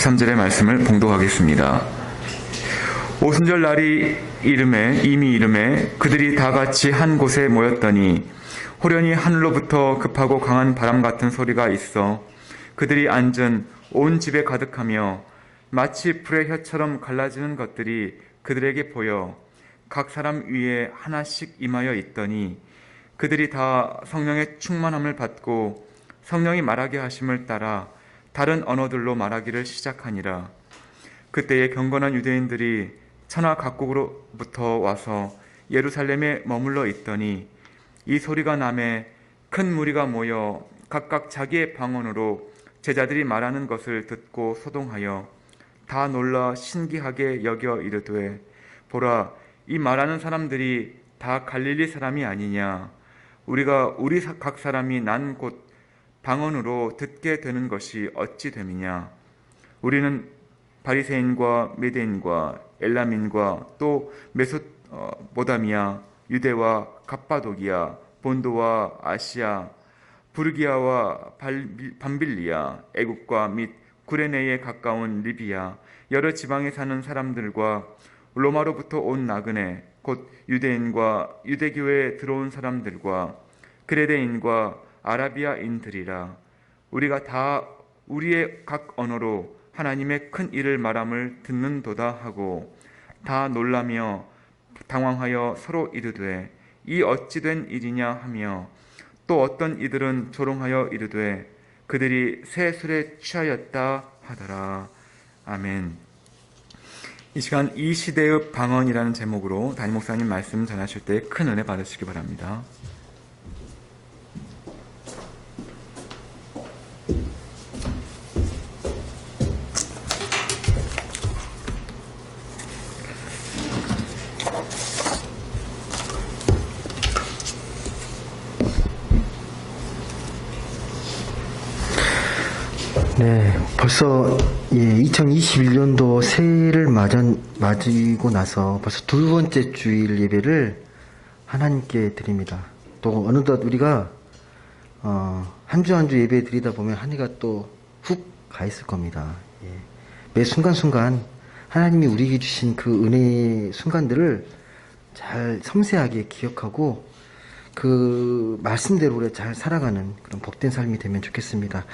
13절의 말씀을 봉독하겠습니다. 오순절 날이 이미 이름에 그들이 다 같이 한 곳에 모였더니 호련히 하늘로부터 급하고 강한 바람 같은 소리가 있어 그들이 앉은 온 집에 가득하며 마치 불의 혀처럼 갈라지는 것들이 그들에게 보여 각 사람 위에 하나씩 임하여 있더니 그들이 다 성령의 충만함을 받고 성령이 말하게 하심을 따라 다른 언어들로 말하기를 시작하니라. 그때에 경건한 유대인들이 천하 각국으로부터 와서 예루살렘에 머물러 있더니 이 소리가 나매 큰 무리가 모여 각각 자기의 방언으로 제자들이 말하는 것을 듣고 소동하여 다 놀라 신기하게 여겨 이르되 보라, 이 말하는 사람들이 다 갈릴리 사람이 아니냐. 우리가 우리 각 사람이 난 곳 방언으로 듣게 되는 것이 어찌 됨이냐. 우리는 바리새인과 메대인과 엘람인과 또 메소포타미아, 유대와 갑바도기아, 본도와 아시아, 부르기아와 밤빌리아, 애국과 및 구레네에 가까운 리비아, 여러 지방에 사는 사람들과 로마로부터 온 나그네, 곧 유대인과 유대교회에 들어온 사람들과 그레데인과 아라비아인들이라. 우리가 다 우리의 각 언어로 하나님의 큰 일을 말함을 듣는도다 하고 다 놀라며 당황하여 서로 이르되 이 어찌 된 일이냐 하며 또 어떤 이들은 조롱하여 이르되 그들이 새 술에 취하였다 하더라. 아멘. 이 시간 이 시대의 방언이라는 제목으로 담임 목사님 말씀 전하실 때 큰 은혜 받으시기 바랍니다. 네, 벌써 2021년도 새해를 맞이고 나서 벌써 두 번째 주일 예배를 하나님께 드립니다. 또 어느덧 우리가 한 주 한 주 예배 드리다 보면 한 해가 또 훅 가 있을 겁니다. 매 순간순간 하나님이 우리에게 주신 그 은혜의 순간들을 잘 섬세하게 기억하고 그 말씀대로 우리가 잘 살아가는 그런 복된 삶이 되면 좋겠습니다.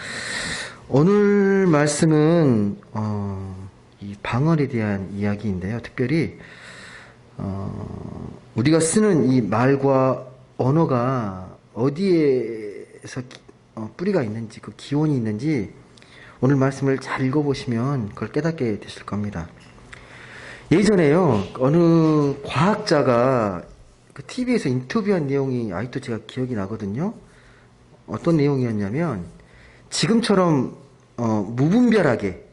오늘 말씀은 이 방언에 대한 이야기인데요. 특별히 우리가 쓰는 이 말과 언어가 어디에서 뿌리가 있는지, 그 기원이 있는지 오늘 말씀을 잘 읽어보시면 그걸 깨닫게 되실 겁니다. 예전에요, 어느 과학자가 그 TV에서 인터뷰한 내용이 아직도 제가 기억이 나거든요. 어떤 내용이었냐면 지금처럼 무분별하게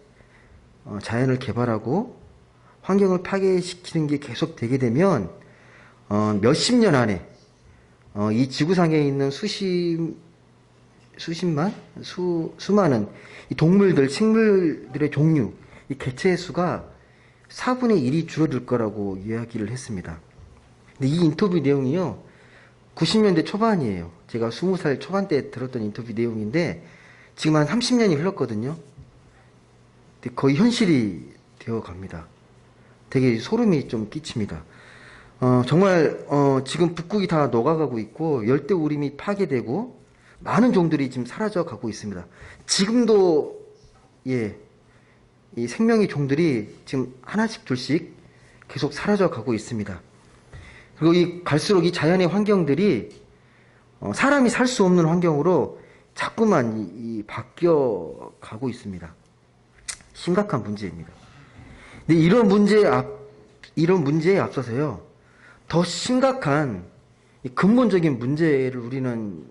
자연을 개발하고 환경을 파괴시키는 게 계속 되게 되면 몇십 년 안에 이 지구상에 있는 수많은 이 동물들, 식물들의 종류, 이 개체의 수가 4분의 1이 줄어들 거라고 이야기를 했습니다. 근데 이 인터뷰 내용이요, 90년대 초반이에요. 제가 20살 초반 때 들었던 인터뷰 내용인데 지금 한 30년이 흘렀거든요. 근데 거의 현실이 되어 갑니다. 되게 소름이 좀 끼칩니다. 정말 지금 북극이 다 녹아가고 있고 열대우림이 파괴되고 많은 종들이 지금 사라져 가고 있습니다. 지금도 이 생명의 종들이 지금 하나씩 둘씩 계속 사라져 가고 있습니다. 그리고 갈수록 이 자연의 환경들이 사람이 살 수 없는 환경으로 자꾸만 바뀌어 가고 있습니다. 심각한 문제입니다. 근데 이런 문제에 앞서서요, 더 심각한 근본적인 문제를 우리는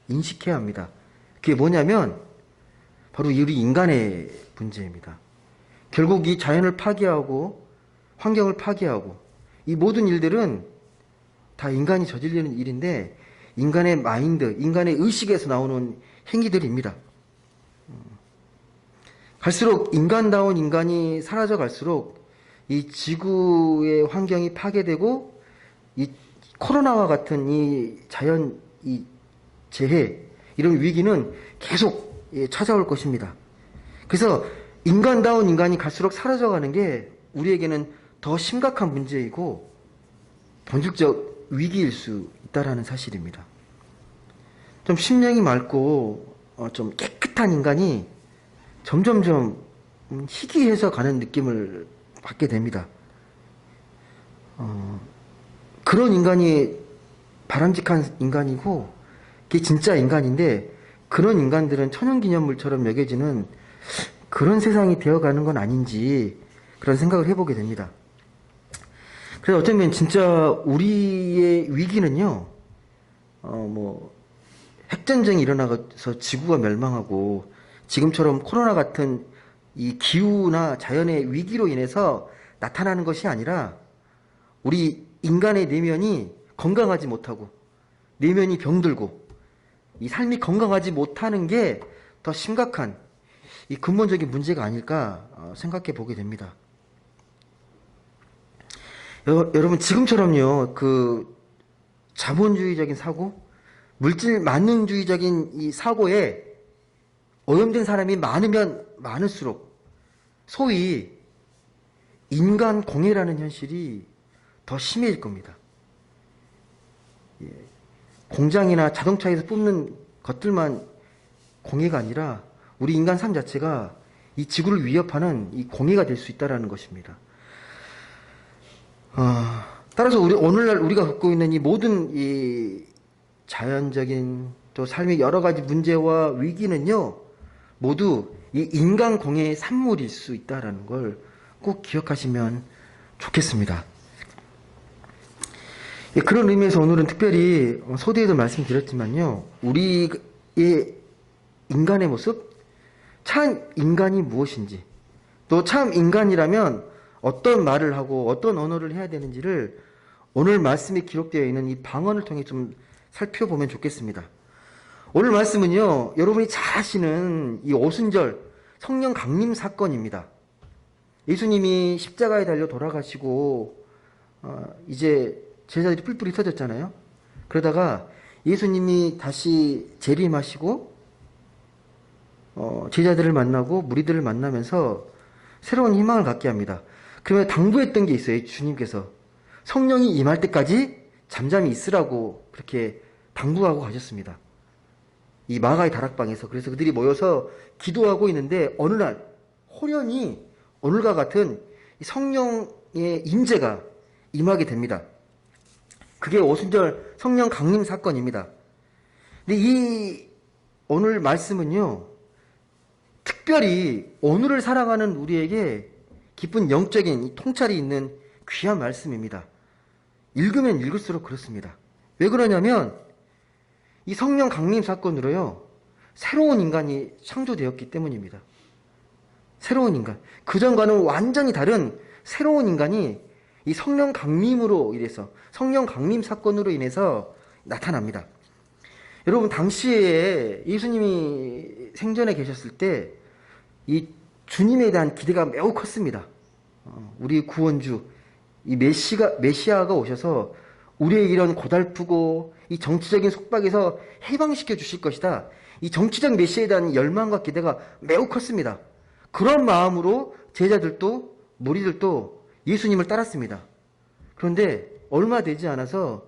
인식해야 합니다. 그게 뭐냐면 바로 우리 인간의 문제입니다. 결국 이 자연을 파괴하고 환경을 파괴하고 이 모든 일들은 다 인간이 저지르는 일인데 인간의 마인드, 인간의 의식에서 나오는 행위들입니다. 갈수록 인간다운 인간이 사라져 갈수록 이 지구의 환경이 파괴되고 이 코로나와 같은 이 자연 이 재해, 이런 위기는 계속 찾아올 것입니다. 그래서 인간다운 인간이 갈수록 사라져가는 게 우리에게는 더 심각한 문제이고 본질적 위기일 수 있다라는 사실입니다. 좀 심령이 맑고 좀 깨끗한 인간이 점점점 희귀해져 가는 느낌을 받게 됩니다. 그런 인간이 바람직한 인간이고 그게 진짜 인간인데 그런 인간들은 천연기념물처럼 여겨지는 그런 세상이 되어가는 건 아닌지 그런 생각을 해보게 됩니다. 그래서 어쩌면 진짜 우리의 위기는요, 핵전쟁이 일어나서 지구가 멸망하고 지금처럼 코로나 같은 이 기후나 자연의 위기로 인해서 나타나는 것이 아니라 우리 인간의 내면이 건강하지 못하고 내면이 병들고 이 삶이 건강하지 못하는 게 더 심각한 이 근본적인 문제가 아닐까 생각해 보게 됩니다. 여러분 지금처럼요 그 자본주의적인 사고, 물질 만능주의적인 이 사고에 오염된 사람이 많으면 많을수록 소위 인간 공해라는 현실이 더 심해질 겁니다. 공장이나 자동차에서 뽑는 것들만 공해가 아니라 우리 인간 삶 자체가 이 지구를 위협하는 이 공해가 될 수 있다는 것입니다. 따라서 오늘날 우리가 겪고 있는 이 모든 이 자연적인 또 삶의 여러 가지 문제와 위기는요, 모두 이 인간 공해의 산물일 수 있다는 걸 꼭 기억하시면 좋겠습니다. 그런 의미에서 오늘은 특별히 소대에도 말씀드렸지만요, 우리의 인간의 모습, 참 인간이 무엇인지, 또 참 인간이라면 어떤 말을 하고 어떤 언어를 해야 되는지를 오늘 말씀에 기록되어 있는 이 방언을 통해 좀 살펴보면 좋겠습니다. 오늘 말씀은요, 여러분이 잘 아시는 이 오순절 성령 강림 사건입니다. 예수님이 십자가에 달려 돌아가시고 이제 제자들이 뿔뿔이 터졌잖아요. 그러다가 예수님이 다시 재림하시고 제자들을 만나고 무리들을 만나면서 새로운 희망을 갖게 합니다. 그러면 당부했던 게 있어요. 주님께서 성령이 임할 때까지 잠잠히 있으라고 그렇게 당부하고 가셨습니다. 이 마가의 다락방에서. 그래서 그들이 모여서 기도하고 있는데 어느 날 호련히 오늘과 같은 성령의 임재가 임하게 됩니다. 그게 오순절 성령 강림 사건입니다. 근데 이 오늘 말씀은요, 특별히 오늘을 살아가는 우리에게 깊은 영적인 통찰이 있는 귀한 말씀입니다. 읽으면 읽을수록 그렇습니다. 왜 그러냐면 이 성령 강림 사건으로요, 새로운 인간이 창조되었기 때문입니다. 새로운 인간. 그전과는 완전히 다른 새로운 인간이 이 성령 강림으로 인해서, 성령 강림 사건으로 인해서 나타납니다. 여러분, 당시에 예수님이 생전에 계셨을 때 이 주님에 대한 기대가 매우 컸습니다. 우리 구원주, 이 메시아가 오셔서 우리의 이런 고달프고 이 정치적인 속박에서 해방시켜 주실 것이다. 이 정치적 메시아에 대한 열망과 기대가 매우 컸습니다. 그런 마음으로 제자들도 무리들도 예수님을 따랐습니다. 그런데 얼마 되지 않아서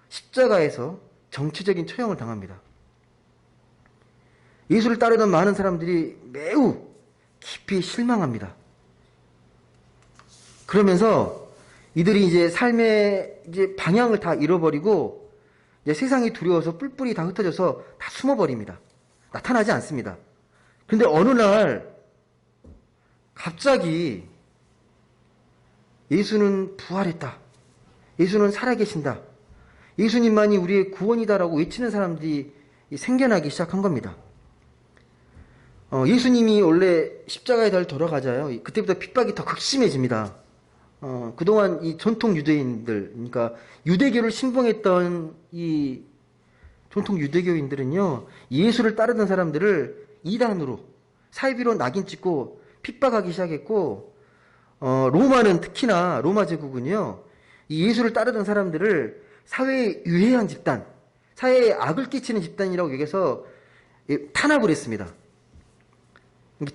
십자가에서 정치적인 처형을 당합니다. 예수를 따르던 많은 사람들이 매우 깊이 실망합니다. 그러면서 이들이 이제 삶의 이제 방향을 다 잃어버리고 이제 세상이 두려워서 뿔뿔이 다 흩어져서 다 숨어버립니다. 나타나지 않습니다. 그런데 어느 날 갑자기 예수는 부활했다. 예수는 살아계신다. 예수님만이 우리의 구원이다라고 외치는 사람들이 생겨나기 시작한 겁니다. 예수님이 원래 십자가에 달려 돌아가자요. 그때부터 핍박이 더 극심해집니다. 그동안 이 전통 유대인들, 그러니까 유대교를 신봉했던 이 전통 유대교인들은요, 예수를 따르던 사람들을 이단으로, 사이비로 낙인 찍고 핍박하기 시작했고, 로마는 특히나, 로마 제국은요, 이 예수를 따르던 사람들을 사회에 유해한 집단, 사회에 악을 끼치는 집단이라고 여기서 탄압을 했습니다.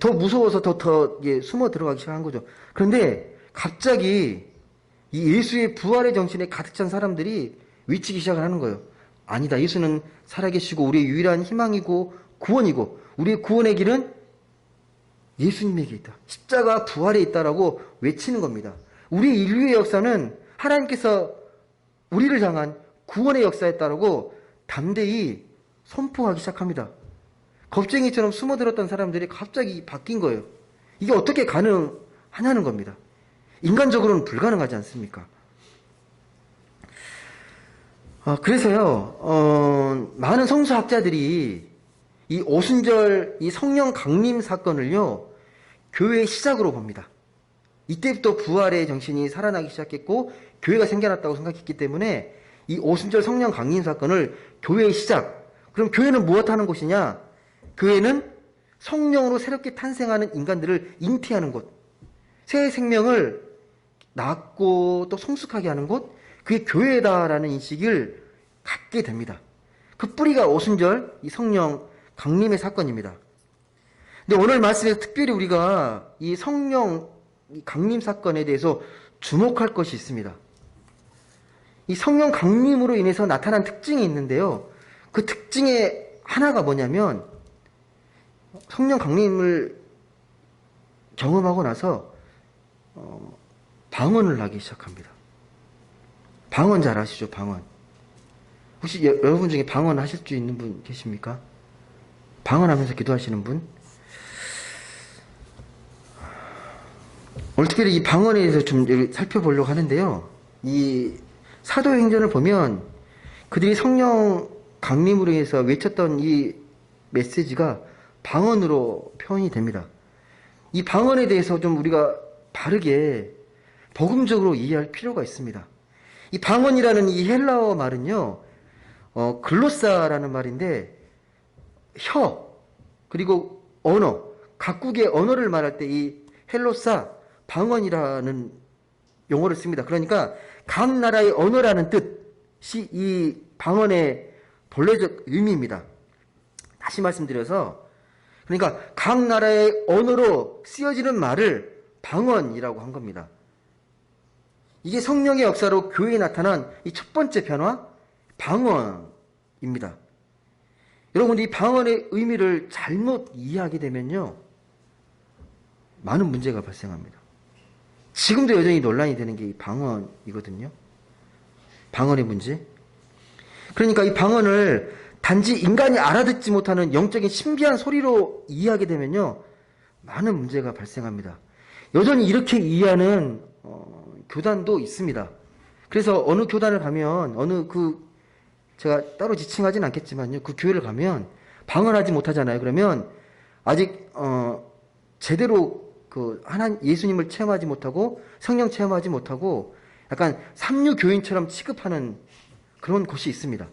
더 무서워서 더 이게 숨어 들어가기 시작한 거죠. 그런데 갑자기 이 예수의 부활의 정신에 가득 찬 사람들이 외치기 시작을 하는 거예요. 아니다. 예수는 살아계시고 우리의 유일한 희망이고 구원이고 우리의 구원의 길은 예수님에게 있다. 십자가 부활에 있다라고 외치는 겁니다. 우리 인류의 역사는 하나님께서 우리를 향한 구원의 역사였다라고 담대히 선포하기 시작합니다. 겁쟁이처럼 숨어들었던 사람들이 갑자기 바뀐 거예요. 이게 어떻게 가능하냐는 겁니다. 인간적으로는 불가능하지 않습니까? 그래서요, 많은 성서학자들이 이 오순절 이 성령 강림 사건을요, 교회의 시작으로 봅니다. 이때부터 부활의 정신이 살아나기 시작했고, 교회가 생겨났다고 생각했기 때문에 이 오순절 성령 강림 사건을 교회의 시작. 그럼 교회는 무엇하는 곳이냐? 교회는 성령으로 새롭게 탄생하는 인간들을 잉태하는 곳. 새 생명을 낳고 또 성숙하게 하는 곳. 그게 교회다라는 인식을 갖게 됩니다. 그 뿌리가 오순절 이 성령 강림의 사건입니다. 근데 오늘 말씀에서 특별히 우리가 이 성령 강림 사건에 대해서 주목할 것이 있습니다. 이 성령 강림으로 인해서 나타난 특징이 있는데요. 그 특징의 하나가 뭐냐면 성령 강림을 경험하고 나서 방언을 하기 시작합니다. 방언 잘 아시죠? 방언. 혹시 여러분 중에 방언 하실 수 있는 분 계십니까? 방언하면서 기도하시는 분? 오늘 특별히 이 방언에 대해서 좀 살펴보려고 하는데요. 이 사도행전을 보면 그들이 성령 강림으로 인해서 외쳤던 이 메시지가 방언으로 표현이 됩니다. 이 방언에 대해서 좀 우리가 바르게 복음적으로 이해할 필요가 있습니다. 이 방언이라는 이 헬라어 말은요, 글로사라는 말인데, 혀, 그리고 언어, 각국의 언어를 말할 때 이 헬로사, 방언이라는 용어를 씁니다. 그러니까 각 나라의 언어라는 뜻이 이 방언의 본래적 의미입니다. 다시 말씀드려서, 그러니까 각 나라의 언어로 쓰여지는 말을 방언이라고 한 겁니다. 이게 성령의 역사로 교회에 나타난 이 첫 번째 변화, 방언입니다. 여러분, 이 방언의 의미를 잘못 이해하게 되면요, 많은 문제가 발생합니다. 지금도 여전히 논란이 되는 게 이 방언이거든요. 방언의 문제. 그러니까 이 방언을 단지 인간이 알아듣지 못하는 영적인 신비한 소리로 이해하게 되면요, 많은 문제가 발생합니다. 여전히 이렇게 이해하는 교단도 있습니다. 그래서 어느 교단을 가면 제가 따로 지칭하진 않겠지만요, 그 교회를 가면 방언하지 못하잖아요. 그러면 아직 제대로 예수님을 체험하지 못하고 성령 체험하지 못하고 약간 삼류 교인처럼 취급하는 그런 곳이 있습니다.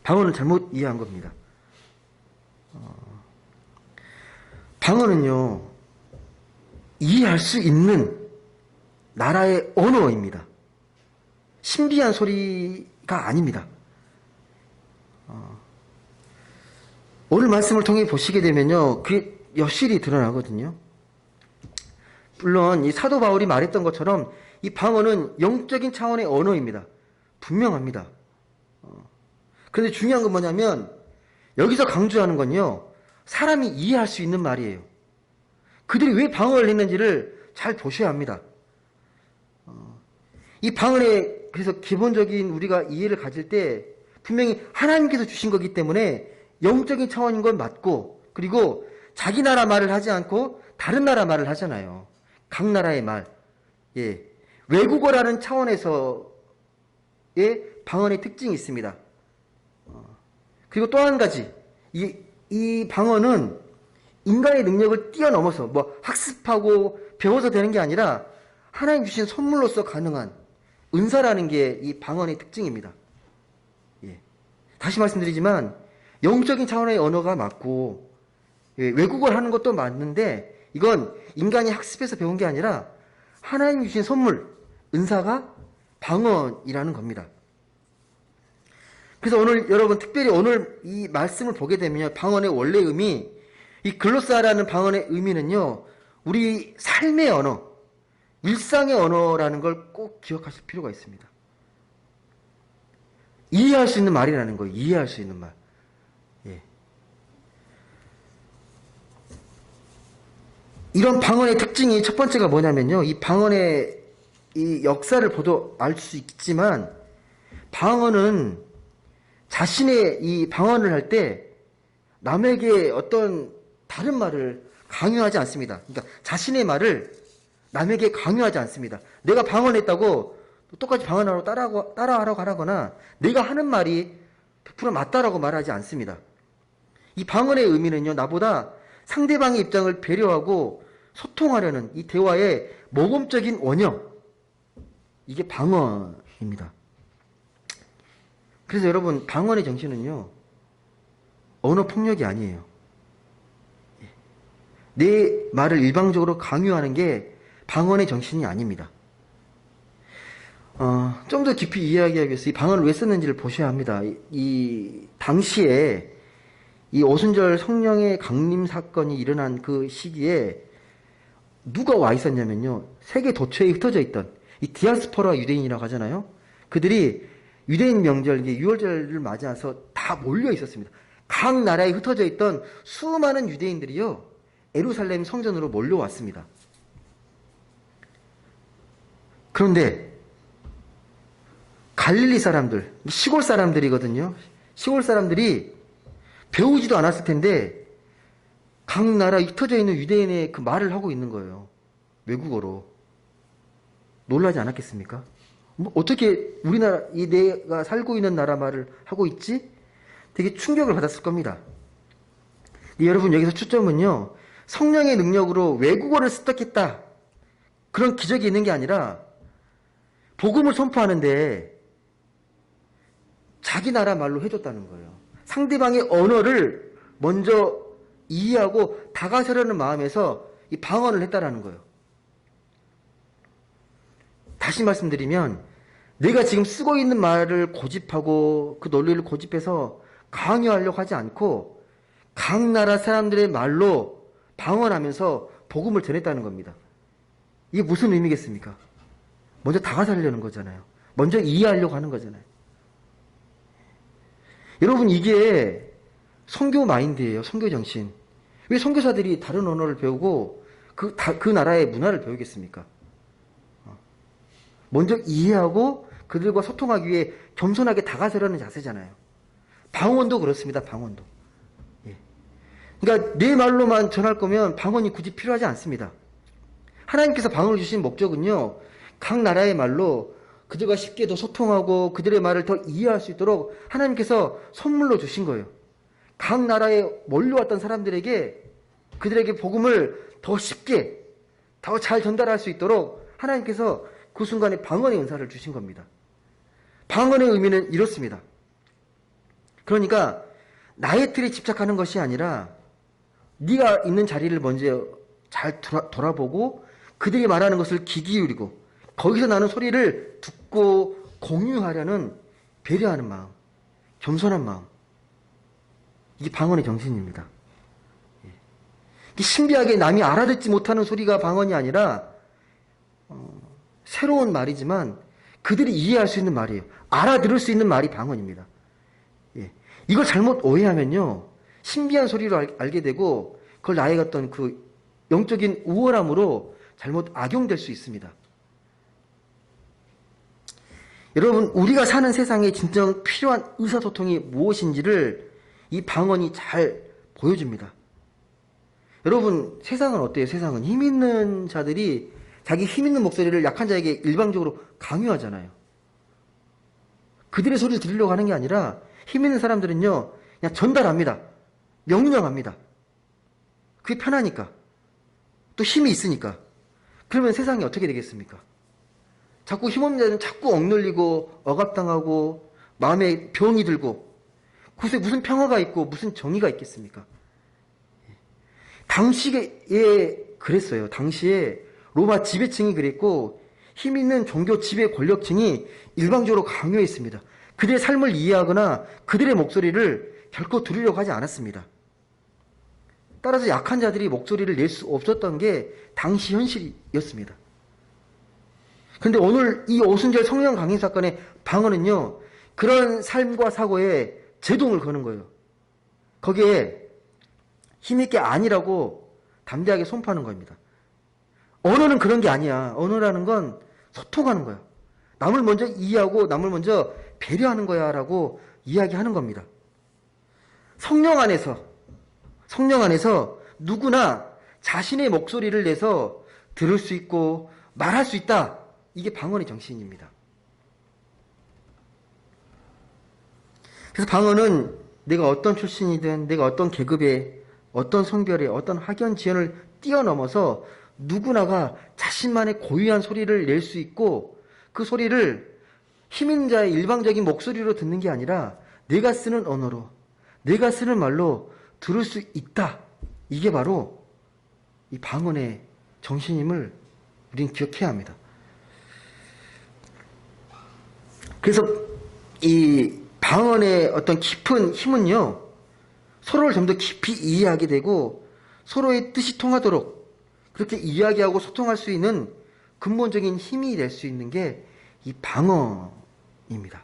방언을 잘못 이해한 겁니다. 방언은요, 이해할 수 있는 나라의 언어입니다. 신비한 소리가 아닙니다. 오늘 말씀을 통해 보시게 되면요, 그게 여실히 드러나거든요. 물론 이 사도 바울이 말했던 것처럼 이 방언은 영적인 차원의 언어입니다. 분명합니다. 그런데 중요한 건 뭐냐면 여기서 강조하는 건요, 사람이 이해할 수 있는 말이에요. 그들이 왜 방언을 했는지를 잘 보셔야 합니다. 이 방언의 그래서 기본적인 우리가 이해를 가질 때 분명히 하나님께서 주신 거기 때문에 영적인 차원인 건 맞고, 그리고 자기 나라 말을 하지 않고 다른 나라 말을 하잖아요. 각 나라의 말. 예. 외국어라는 차원에서의 방언의 특징이 있습니다. 그리고 또 한 가지, 이 방언은 인간의 능력을 뛰어넘어서 학습하고 배워서 되는 게 아니라 하나님 주신 선물로서 가능한 은사라는 게 이 방언의 특징입니다. 예. 다시 말씀드리지만 영적인 차원의 언어가 맞고, 예, 외국어를 하는 것도 맞는데 이건 인간이 학습해서 배운 게 아니라 하나님 주신 선물, 은사가 방언이라는 겁니다. 그래서 여러분 특별히 오늘 이 말씀을 보게 되면 방언의 원래 의미, 이 글로사라는 방언의 의미는요, 우리 삶의 언어, 일상의 언어라는 걸 꼭 기억하실 필요가 있습니다. 이해할 수 있는 말이라는 거예요. 이해할 수 있는 말. 예. 이런 방언의 특징이 첫 번째가 뭐냐면요. 이 방언의 이 역사를 보도 알 수 있지만, 방언은 자신의 이 방언을 할 때 남에게 어떤 다른 말을 강요하지 않습니다. 그러니까 자신의 말을 남에게 강요하지 않습니다. 내가 방언했다고 똑같이 방언하러 따라하라고 하거나 내가 하는 말이 100% 맞다라고 말하지 않습니다. 이 방언의 의미는요, 나보다 상대방의 입장을 배려하고 소통하려는 이 대화의 모범적인 원형, 이게 방언입니다. 그래서 여러분, 방언의 정신은요, 언어 폭력이 아니에요. 내 말을 일방적으로 강요하는 게 방언의 정신이 아닙니다. 좀 더 깊이 이야기하기 위해서 이 방언을 왜 썼는지를 보셔야 합니다. 이 당시에 이 오순절 성령의 강림 사건이 일어난 그 시기에 누가 와 있었냐면요, 세계 도처에 흩어져 있던 이 디아스포라 유대인이라고 하잖아요. 그들이 유대인 명절, 유월절을 맞아서 다 몰려 있었습니다. 각 나라에 흩어져 있던 수많은 유대인들이요, 예루살렘 성전으로 몰려왔습니다. 그런데 갈릴리 사람들, 시골 사람들이거든요. 시골 사람들이 배우지도 않았을 텐데 각 나라 흩어져 있는 유대인의 그 말을 하고 있는 거예요. 외국어로. 놀라지 않았겠습니까? 뭐 어떻게 우리나라, 내가 살고 있는 나라 말을 하고 있지? 되게 충격을 받았을 겁니다. 여러분, 여기서 초점은요, 성령의 능력으로 외국어를 습득했다, 그런 기적이 있는 게 아니라 복음을 선포하는데 자기 나라 말로 해줬다는 거예요. 상대방의 언어를 먼저 이해하고 다가서려는 마음에서 이 방언을 했다라는 거예요. 다시 말씀드리면, 내가 지금 쓰고 있는 말을 고집하고 그 논리를 고집해서 강요하려고 하지 않고 각 나라 사람들의 말로 방언하면서 복음을 전했다는 겁니다. 이게 무슨 의미겠습니까? 먼저 다가서려는 거잖아요. 먼저 이해하려고 하는 거잖아요. 여러분, 이게 선교 마인드예요. 선교 정신. 왜 선교사들이 다른 언어를 배우고 그 나라의 문화를 배우겠습니까? 먼저 이해하고 그들과 소통하기 위해 겸손하게 다가서려는 자세잖아요. 방언도 그렇습니다. 방언도. 예. 그러니까 내 말로만 전할 거면 방언이 굳이 필요하지 않습니다. 하나님께서 방언을 주신 목적은요, 각 나라의 말로 그들과 쉽게 더 소통하고 그들의 말을 더 이해할 수 있도록 하나님께서 선물로 주신 거예요. 각 나라에 몰려왔던 사람들에게 그들에게 복음을 더 쉽게, 더 잘 전달할 수 있도록 하나님께서 그 순간에 방언의 은사를 주신 겁니다. 방언의 의미는 이렇습니다. 그러니까 나의 틀에 집착하는 것이 아니라 네가 있는 자리를 먼저 잘 돌아보고 그들이 말하는 것을 귀 기울이고 거기서 나는 소리를 듣고 공유하려는 배려하는 마음, 겸손한 마음, 이게 방언의 정신입니다. 신비하게 남이 알아듣지 못하는 소리가 방언이 아니라 새로운 말이지만 그들이 이해할 수 있는 말이에요. 알아들을 수 있는 말이 방언입니다. 예. 이걸 잘못 오해하면요, 신비한 소리로 알게 되고 그걸 나의 어떤 그 영적인 우월함으로 잘못 악용될 수 있습니다. 여러분, 우리가 사는 세상에 진정 필요한 의사소통이 무엇인지를 이 방언이 잘 보여줍니다. 여러분, 세상은 어때요? 세상은 힘 있는 자들이 자기 힘 있는 목소리를 약한 자에게 일방적으로 강요하잖아요. 그들의 소리를 들으려고 하는 게 아니라 힘 있는 사람들은요, 그냥 전달합니다. 명령합니다. 그게 편하니까. 또 힘이 있으니까. 그러면 세상이 어떻게 되겠습니까? 자꾸 힘없는 자는 자꾸 억눌리고 억압당하고 마음에 병이 들고, 그곳에 무슨 평화가 있고 무슨 정의가 있겠습니까? 당시에 그랬어요. 당시에 로마 지배층이 그랬고 힘 있는 종교 지배 권력층이 일방적으로 강요했습니다. 그들의 삶을 이해하거나 그들의 목소리를 결코 들으려고 하지 않았습니다. 따라서 약한 자들이 목소리를 낼 수 없었던 게 당시 현실이었습니다. 그런데 오늘 이 오순절 성령 강림 사건의 방언은요, 그런 삶과 사고에 제동을 거는 거예요. 거기에 힘있게 아니라고 담대하게 선포하는 겁니다. 언어는 그런 게 아니야. 언어라는 건 소통하는 거야. 남을 먼저 이해하고 남을 먼저 배려하는 거야 라고 이야기하는 겁니다. 성령 안에서 누구나 자신의 목소리를 내서 들을 수 있고 말할 수 있다. 이게 방언의 정신입니다. 그래서 방언은 내가 어떤 출신이든 내가 어떤 계급에 어떤 성별에 어떤 학연 지연을 뛰어넘어서 누구나가 자신만의 고유한 소리를 낼 수 있고 그 소리를 힘있는 자의 일방적인 목소리로 듣는 게 아니라 내가 쓰는 언어로 내가 쓰는 말로 들을 수 있다. 이게 바로 이 방언의 정신임을 우리는 기억해야 합니다. 그래서 이 방언의 어떤 깊은 힘은요, 서로를 좀 더 깊이 이해하게 되고 서로의 뜻이 통하도록 그렇게 이야기하고 소통할 수 있는 근본적인 힘이 될 수 있는 게 이 방언입니다.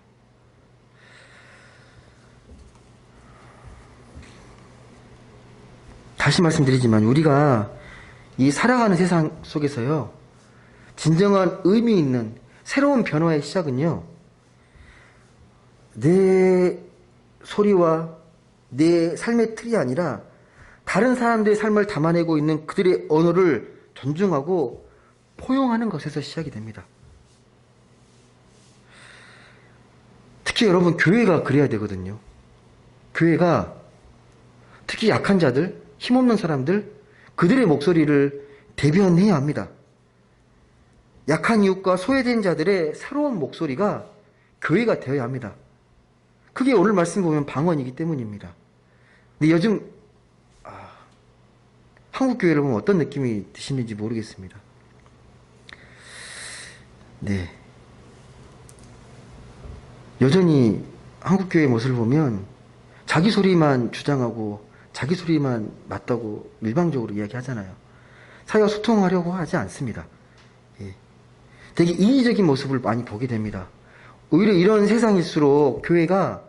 다시 말씀드리지만 우리가 이 살아가는 세상 속에서요, 진정한 의미 있는 새로운 변화의 시작은요, 내 소리와 내 삶의 틀이 아니라 다른 사람들의 삶을 담아내고 있는 그들의 언어를 존중하고 포용하는 것에서 시작이 됩니다. 특히 여러분, 교회가 그래야 되거든요. 교회가 특히 약한 자들, 힘없는 사람들, 그들의 목소리를 대변해야 합니다. 약한 이웃과 소외된 자들의 새로운 목소리가 교회가 되어야 합니다. 그게 오늘 말씀 보면 방언이기 때문입니다. 근데 요즘 한국 교회를 보면 어떤 느낌이 드시는지 모르겠습니다. 네. 여전히 한국 교회의 모습을 보면 자기 소리만 주장하고 자기 소리만 맞다고 일방적으로 이야기하잖아요. 사회와 소통하려고 하지 않습니다. 예. 되게 이기적인 모습을 많이 보게 됩니다. 오히려 이런 세상일수록 교회가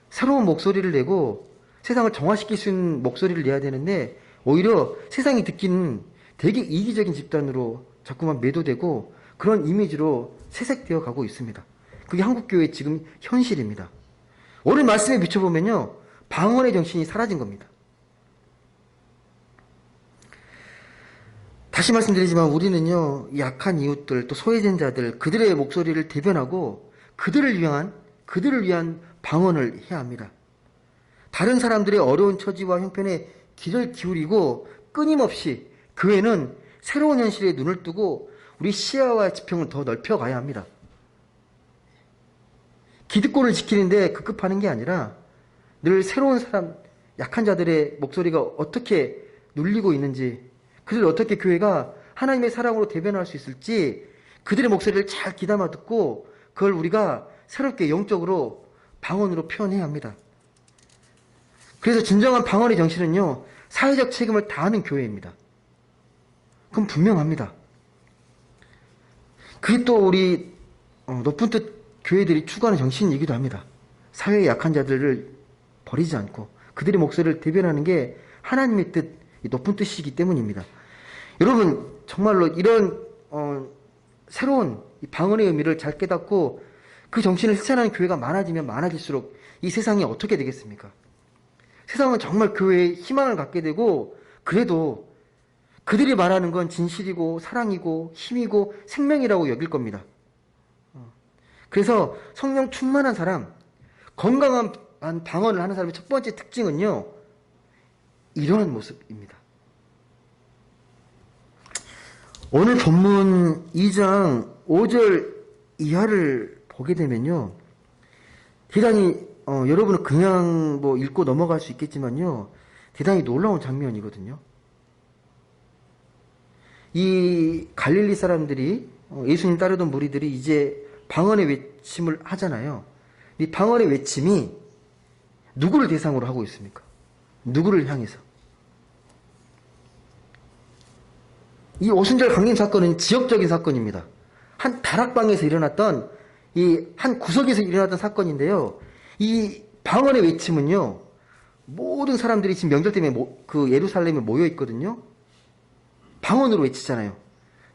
새로운 목소리를 내고 세상을 정화시킬 수 있는 목소리를 내야 되는데 오히려 세상이 듣기는 되게 이기적인 집단으로 자꾸만 매도되고 그런 이미지로 세색되어 가고 있습니다. 그게 한국교회의 지금 현실입니다. 오늘 말씀에 비춰보면요, 방언의 정신이 사라진 겁니다. 다시 말씀드리지만 우리는요, 약한 이웃들 또 소외된 자들 그들의 목소리를 대변하고 그들을 위한 방언을 해야 합니다. 다른 사람들의 어려운 처지와 형편에 귀를 기울이고 끊임없이 교회는 새로운 현실에 눈을 뜨고 우리 시야와 지평을 더 넓혀가야 합니다. 기득권을 지키는데 급급하는 게 아니라 늘 새로운 사람, 약한 자들의 목소리가 어떻게 눌리고 있는지, 그들을 어떻게 교회가 하나님의 사랑으로 대변할 수 있을지 그들의 목소리를 잘 귀담아 듣고 그걸 우리가 새롭게 영적으로 방언으로 표현해야 합니다. 그래서 진정한 방언의 정신은요, 사회적 책임을 다하는 교회입니다. 그건 분명합니다. 그게 또 우리 높은 뜻 교회들이 추구하는 정신이기도 합니다. 사회의 약한 자들을 버리지 않고 그들의 목소리를 대변하는 게 하나님의 뜻, 높은 뜻이기 때문입니다. 여러분, 정말로 이런 새로운 방언의 의미를 잘 깨닫고 그 정신을 실천하는 교회가 많아지면 많아질수록 이 세상이 어떻게 되겠습니까? 세상은 정말 교회에 희망을 갖게 되고, 그래도 그들이 말하는 건 진실이고 사랑이고 힘이고 생명이라고 여길 겁니다. 그래서 성령 충만한 사람, 건강한 방언을 하는 사람의 첫 번째 특징은요, 이러한 모습입니다. 오늘 본문 2장 5절 이하를 보게 되면요, 대단히 여러분은 그냥 읽고 넘어갈 수 있겠지만요, 대단히 놀라운 장면이거든요. 이 갈릴리 사람들이, 예수님 따르던 무리들이 이제 방언의 외침을 하잖아요. 이 방언의 외침이 누구를 대상으로 하고 있습니까? 누구를 향해서? 이 오순절 강림 사건은 지역적인 사건입니다. 한 다락방에서 일어났던 이 한 구석에서 일어났던 사건인데요. 이 방언의 외침은요. 모든 사람들이 지금 명절 때문에 그 예루살렘에 모여 있거든요. 방언으로 외치잖아요.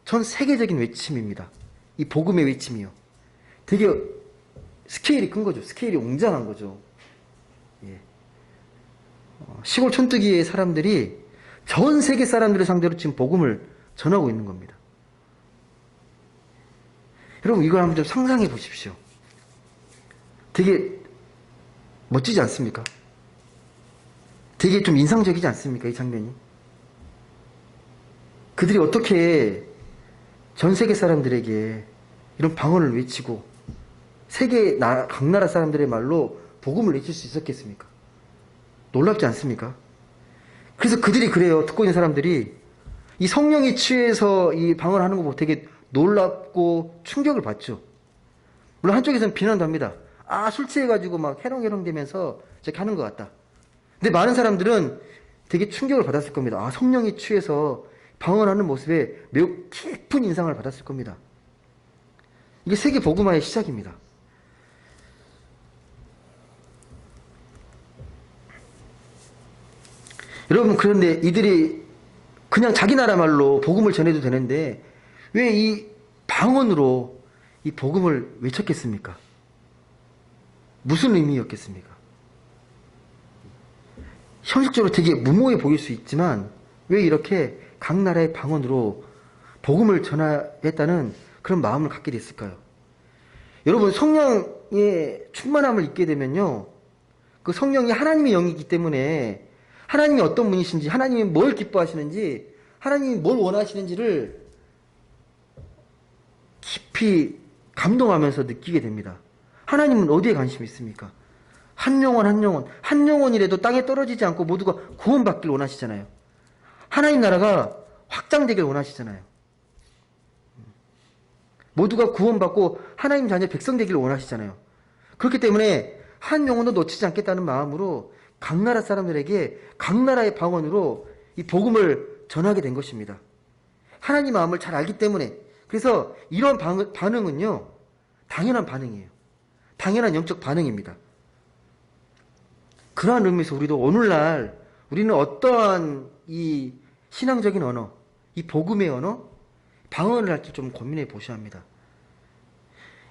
전 세계적인 외침입니다. 이 복음의 외침이요. 되게 스케일이 큰 거죠. 스케일이 웅장한 거죠. 예. 시골 촌뜨기의 사람들이 전 세계 사람들을 상대로 지금 복음을 전하고 있는 겁니다. 여러분 이걸 한번 좀 상상해 보십시오. 되게 멋지지 않습니까? 되게 좀 인상적이지 않습니까? 이 장면이. 그들이 어떻게 전 세계 사람들에게 이런 방언을 외치고 각 나라 사람들의 말로 복음을 외칠 수 있었겠습니까? 놀랍지 않습니까? 그래서 그들이 그래요. 듣고 있는 사람들이 이 성령이 취해서 이 방언을 하는 거 보고 되게 놀랍고 충격을 받죠. 물론 한쪽에서는 비난도 합니다. 아, 술 취해가지고 막 해롱해롱 되면서 저렇게 하는 것 같다. 근데 많은 사람들은 되게 충격을 받았을 겁니다. 아, 성령이 취해서 방언하는 모습에 매우 깊은 인상을 받았을 겁니다. 이게 세계 복음화의 시작입니다. 여러분, 그런데 이들이 그냥 자기 나라 말로 복음을 전해도 되는데 왜 이 방언으로 이 복음을 외쳤겠습니까? 무슨 의미였겠습니까? 형식적으로 되게 무모해 보일 수 있지만 왜 이렇게 각 나라의 방언으로 복음을 전하겠다는 그런 마음을 갖게 됐을까요? 여러분, 성령의 충만함을 입게 되면요, 그 성령이 하나님의 영이기 때문에 하나님이 어떤 분이신지, 하나님이 뭘 기뻐하시는지, 하나님이 뭘 원하시는지를 깊이 감동하면서 느끼게 됩니다. 하나님은 어디에 관심이 있습니까? 한 영혼이라도 땅에 떨어지지 않고 모두가 구원받길 원하시잖아요. 하나님 나라가 확장되길 원하시잖아요. 모두가 구원받고 하나님 자녀 백성 되길 원하시잖아요. 그렇기 때문에 한 영혼도 놓치지 않겠다는 마음으로 각 나라 사람들에게 각 나라의 방언으로 이 복음을 전하게 된 것입니다. 하나님 마음을 잘 알기 때문에. 그래서 이런 반응은요, 당연한 반응이에요. 당연한 영적 반응입니다. 그러한 의미에서 우리도 오늘날 우리는 어떠한 이 신앙적인 언어, 이 복음의 언어, 방언을 할 때 좀 고민해 보셔야 합니다.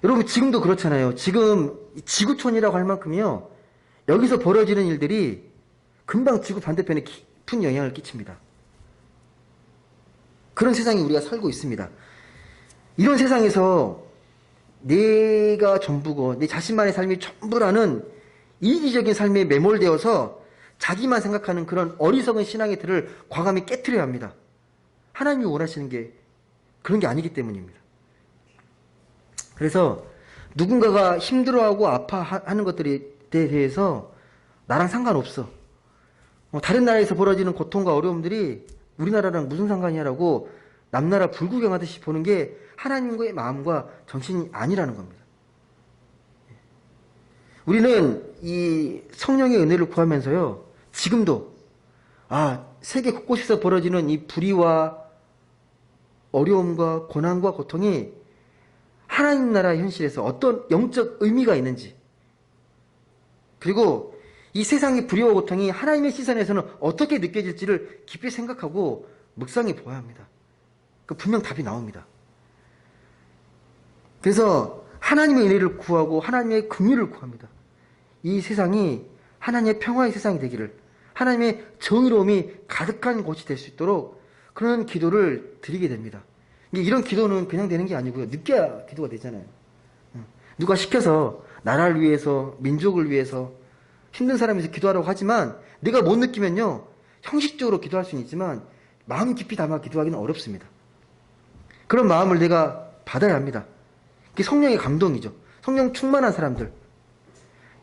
여러분, 지금도 그렇잖아요. 지금 지구촌이라고 할 만큼요, 여기서 벌어지는 일들이 금방 지구 반대편에 깊은 영향을 끼칩니다. 그런 세상에 우리가 살고 있습니다. 이런 세상에서 내가 전부고 내 자신만의 삶이 전부라는 이기적인 삶에 매몰되어서 자기만 생각하는 그런 어리석은 신앙의 틀을 과감히 깨트려야 합니다. 하나님이 원하시는 게 그런 게 아니기 때문입니다. 그래서 누군가가 힘들어하고 아파하는 것들에 대해서 나랑 상관없어. 다른 나라에서 벌어지는 고통과 어려움들이 우리나라랑 무슨 상관이냐라고 남나라 불구경하듯이 보는 게 하나님과의 마음과 정신이 아니라는 겁니다. 우리는 이 성령의 은혜를 구하면서요, 지금도 세계 곳곳에서 벌어지는 이 불의와 어려움과 고난과 고통이 하나님 나라 현실에서 어떤 영적 의미가 있는지, 그리고 이 세상의 불의와 고통이 하나님의 시선에서는 어떻게 느껴질지를 깊이 생각하고 묵상해 보아야 합니다. 분명 답이 나옵니다. 그래서 하나님의 은혜를 구하고 하나님의 긍휼을 구합니다. 이 세상이 하나님의 평화의 세상이 되기를, 하나님의 정의로움이 가득한 곳이 될 수 있도록 그런 기도를 드리게 됩니다. 이런 기도는 그냥 되는 게 아니고요, 느껴야 기도가 되잖아요. 누가 시켜서 나라를 위해서, 민족을 위해서 힘든 사람에서 기도하라고 하지만 내가 못 느끼면요, 형식적으로 기도할 수는 있지만 마음 깊이 담아 기도하기는 어렵습니다. 그런 마음을 내가 받아야 합니다. 그게 성령의 감동이죠. 성령 충만한 사람들.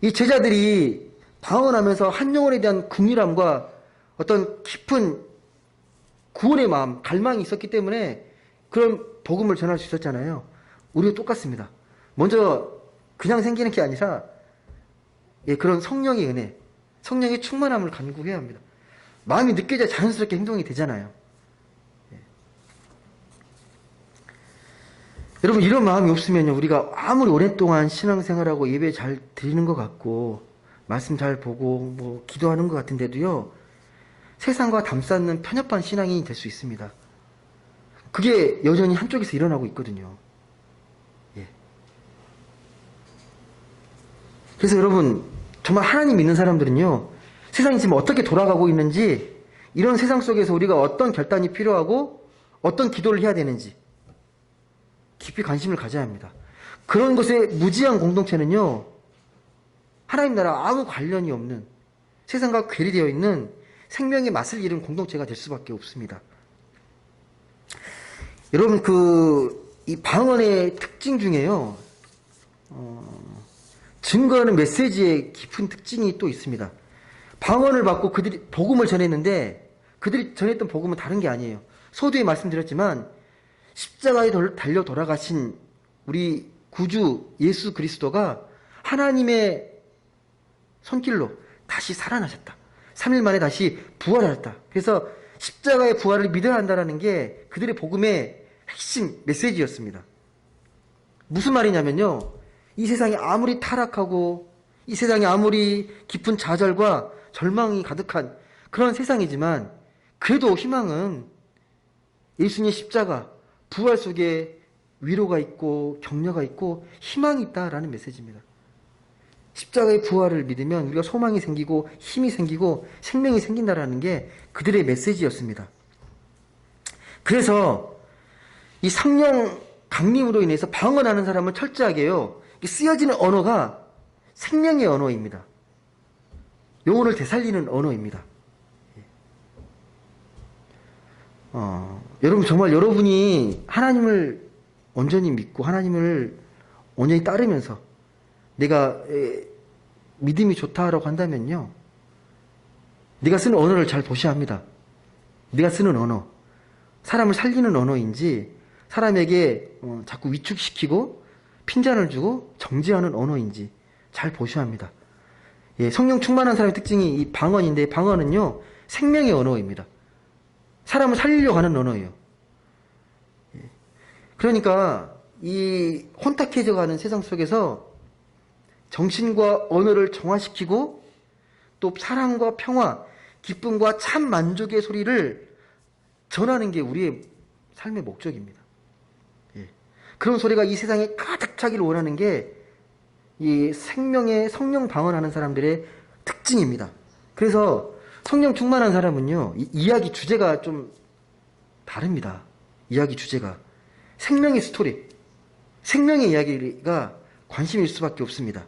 이 제자들이 방언하면서 한 영혼에 대한 긍휼함과 어떤 깊은 구원의 마음, 갈망이 있었기 때문에 그런 복음을 전할 수 있었잖아요. 우리도 똑같습니다. 먼저 그냥 생기는 게 아니라 그런 성령의 은혜, 성령의 충만함을 간구해야 합니다. 마음이 느껴져야 자연스럽게 행동이 되잖아요. 여러분, 이런 마음이 없으면요, 우리가 아무리 오랫동안 신앙생활하고 예배 잘 드리는 것 같고 말씀 잘 보고 뭐 기도하는 것 같은데도요, 세상과 담쌓는 편협한 신앙인이 될 수 있습니다. 그게 여전히 한쪽에서 일어나고 있거든요. 예. 그래서 여러분, 정말 하나님 믿는 사람들은요, 세상이 지금 어떻게 돌아가고 있는지, 이런 세상 속에서 우리가 어떤 결단이 필요하고 어떤 기도를 해야 되는지 깊이 관심을 가져야 합니다. 그런 것에 무지한 공동체는요, 하나님 나라 아무 관련이 없는, 세상과 괴리되어 있는 생명의 맛을 잃은 공동체가 될 수밖에 없습니다. 여러분, 이 방언의 특징 중에요, 증거하는 메시지의 깊은 특징이 또 있습니다. 방언을 받고 그들이 복음을 전했는데, 그들이 전했던 복음은 다른 게 아니에요. 서두에 말씀드렸지만 십자가에 달려 돌아가신 우리 구주 예수 그리스도가 하나님의 손길로 다시 살아나셨다. 3일 만에 다시 부활하셨다. 그래서 십자가의 부활을 믿어야 한다는 게 그들의 복음의 핵심 메시지였습니다. 무슨 말이냐면요, 이 세상이 아무리 타락하고 이 세상이 아무리 깊은 좌절과 절망이 가득한 그런 세상이지만, 그래도 희망은 예수님의 십자가, 부활 속에 위로가 있고 격려가 있고 희망이 있다라는 메시지입니다. 십자가의 부활을 믿으면 우리가 소망이 생기고 힘이 생기고 생명이 생긴다라는 게 그들의 메시지였습니다. 그래서 이 성령 강림으로 인해서 방언하는 사람은 철저하게요, 쓰여지는 언어가 생명의 언어입니다. 영혼을 되살리는 언어입니다. 여러분, 정말 여러분이 하나님을 온전히 믿고 하나님을 온전히 따르면서 내가 믿음이 좋다라고 한다면요, 네가 쓰는 언어를 잘 보셔야 합니다. 네가 쓰는 언어, 사람을 살리는 언어인지 사람에게 자꾸 위축시키고 핀잔을 주고 정죄하는 언어인지 잘 보셔야 합니다. 예, 성령 충만한 사람의 특징이 이 방언인데, 방언은요 생명의 언어입니다. 사람을 살리려고 하는 언어예요. 예. 그러니까 이 혼탁해져가는 세상 속에서 정신과 언어를 정화시키고 또 사랑과 평화, 기쁨과 참 만족의 소리를 전하는 게 우리의 삶의 목적입니다. 예. 그런 소리가 이 세상에 가득 차기를 원하는 게 이 생명의 성령 방언하는 사람들의 특징입니다. 그래서 성령 충만한 사람은요, 이야기 주제가 좀 다릅니다. 이야기 주제가 생명의 스토리, 생명의 이야기가 관심일 수밖에 없습니다.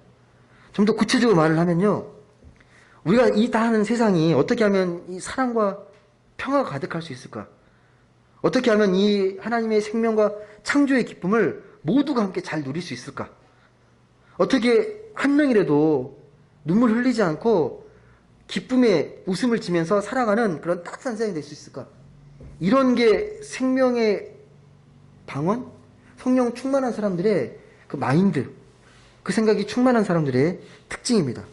좀 더 구체적으로 말을 하면요, 우리가 이 다하는 세상이 어떻게 하면 이 사랑과 평화가 가득할 수 있을까? 어떻게 하면 이 하나님의 생명과 창조의 기쁨을 모두가 함께 잘 누릴 수 있을까? 어떻게 한 명이라도 눈물 흘리지 않고 기쁨의 웃음을 지면서 살아가는 그런 따뜻한 세상이 될 수 있을까? 이런 게 생명의 방언, 성령 충만한 사람들의 그 마인드, 그 생각이 충만한 사람들의 특징입니다.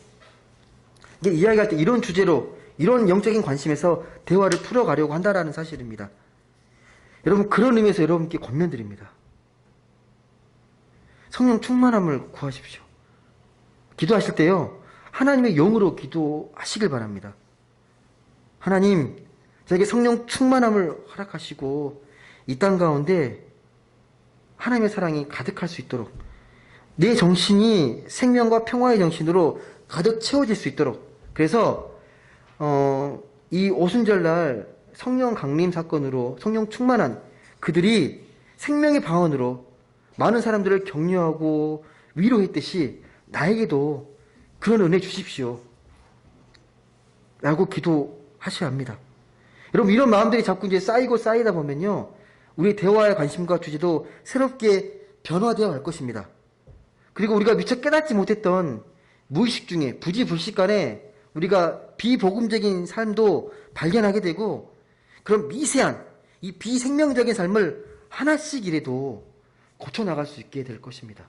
이게 이야기할 때 이런 주제로, 이런 영적인 관심에서 대화를 풀어가려고 한다라는 사실입니다. 여러분, 그런 의미에서 여러분께 권면드립니다. 성령 충만함을 구하십시오. 기도하실 때요, 하나님의 영으로 기도하시길 바랍니다. 하나님, 저에게 성령 충만함을 허락하시고 이 땅 가운데 하나님의 사랑이 가득할 수 있도록, 내 정신이 생명과 평화의 정신으로 가득 채워질 수 있도록, 그래서 이 오순절날 성령 강림 사건으로 성령 충만한 그들이 생명의 방언으로 많은 사람들을 격려하고 위로했듯이 나에게도 그런 은혜 주십시오 라고 기도하셔야 합니다. 여러분, 이런 마음들이 자꾸 이제 쌓이다 보면요, 우리의 대화의 관심과 주제도 새롭게 변화되어 갈 것입니다. 그리고 우리가 미처 깨닫지 못했던 무의식 중에 부지불식간에 우리가 비복음적인 삶도 발견하게 되고, 그런 미세한 이 비생명적인 삶을 하나씩이라도 고쳐나갈 수 있게 될 것입니다.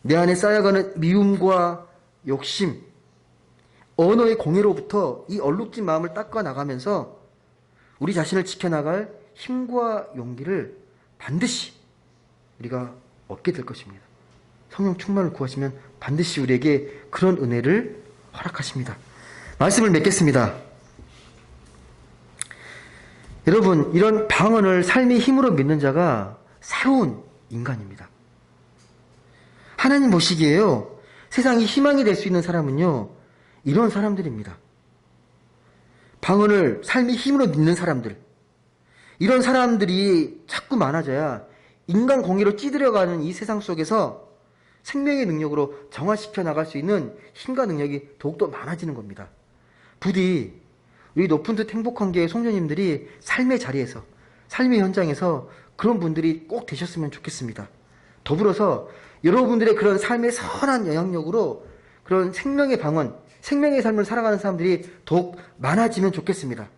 내 안에 쌓여가는 미움과 욕심, 언어의 공해로부터 이 얼룩진 마음을 닦아나가면서 우리 자신을 지켜나갈 힘과 용기를 반드시 우리가 얻게 될 것입니다. 성령 충만을 구하시면 반드시 우리에게 그런 은혜를 허락하십니다. 말씀을 맺겠습니다. 여러분, 이런 방언을 삶의 힘으로 믿는 자가 새로운 인간입니다. 하나님 보시기에요, 세상이 희망이 될 수 있는 사람은요, 이런 사람들입니다. 방언을 삶의 힘으로 믿는 사람들, 이런 사람들이 자꾸 많아져야 인간 공의로 찌들어가는 이 세상 속에서 생명의 능력으로 정화시켜 나갈 수 있는 힘과 능력이 더욱더 많아지는 겁니다. 부디 우리 높은 뜻 행복한 교회 송년님들이 삶의 자리에서, 삶의 현장에서 그런 분들이 꼭 되셨으면 좋겠습니다. 더불어서 여러분들의 그런 삶의 선한 영향력으로 그런 생명의 방언, 생명의 삶을 살아가는 사람들이 더욱 많아지면 좋겠습니다.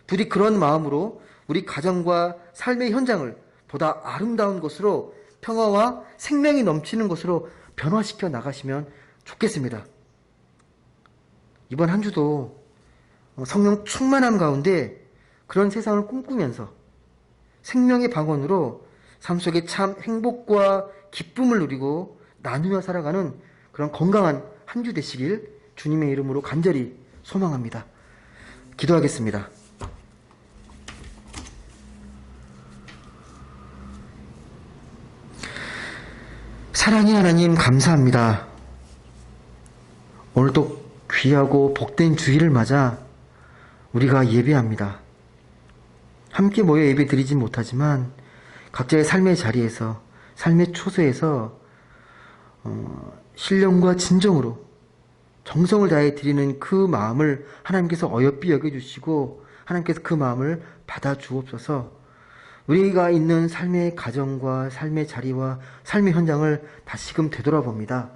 부디 그런 마음으로 우리 가정과 삶의 현장을 보다 아름다운 곳으로, 평화와 생명이 넘치는 곳으로 변화시켜 나가시면 좋겠습니다. 이번 한 주도 성령 충만함 가운데 그런 세상을 꿈꾸면서 생명의 방언으로 삶 속에 참 행복과 기쁨을 누리고 나누며 살아가는 그런 건강한 한 주 되시길 주님의 이름으로 간절히 소망합니다. 기도하겠습니다. 사랑의 하나님, 감사합니다. 오늘도 귀하고 복된 주일을 맞아 우리가 예배합니다. 함께 모여 예배 드리지 못하지만 각자의 삶의 자리에서, 삶의 초소에서 신령과 진정으로 정성을 다해 드리는 그 마음을 하나님께서 어여삐 여겨주시고 하나님께서 그 마음을 받아주옵소서. 우리가 있는 삶의 가정과 삶의 자리와 삶의 현장을 다시금 되돌아봅니다.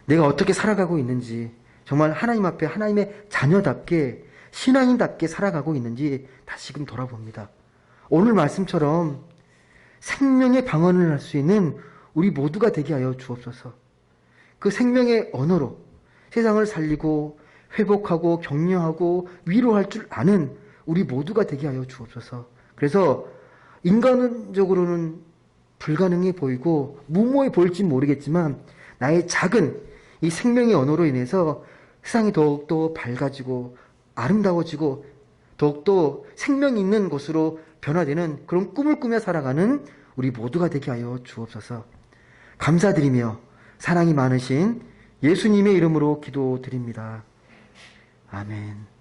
내가 어떻게 살아가고 있는지, 정말 하나님 앞에 하나님의 자녀답게, 신앙인답게 살아가고 있는지 다시금 돌아봅니다. 오늘 말씀처럼 생명의 방언을 할 수 있는 우리 모두가 되게 하여 주옵소서. 그 생명의 언어로 세상을 살리고 회복하고 격려하고 위로할 줄 아는 우리 모두가 되게 하여 주옵소서. 그래서 인간적으로는 불가능해 보이고 무모해 보일지 모르겠지만 나의 작은 이 생명의 언어로 인해서 세상이 더욱더 밝아지고 아름다워지고 더욱더 생명이 있는 곳으로 변화되는 그런 꿈을 꾸며 살아가는 우리 모두가 되게 하여 주옵소서. 감사드리며 사랑이 많으신 예수님의 이름으로 기도드립니다. 아멘.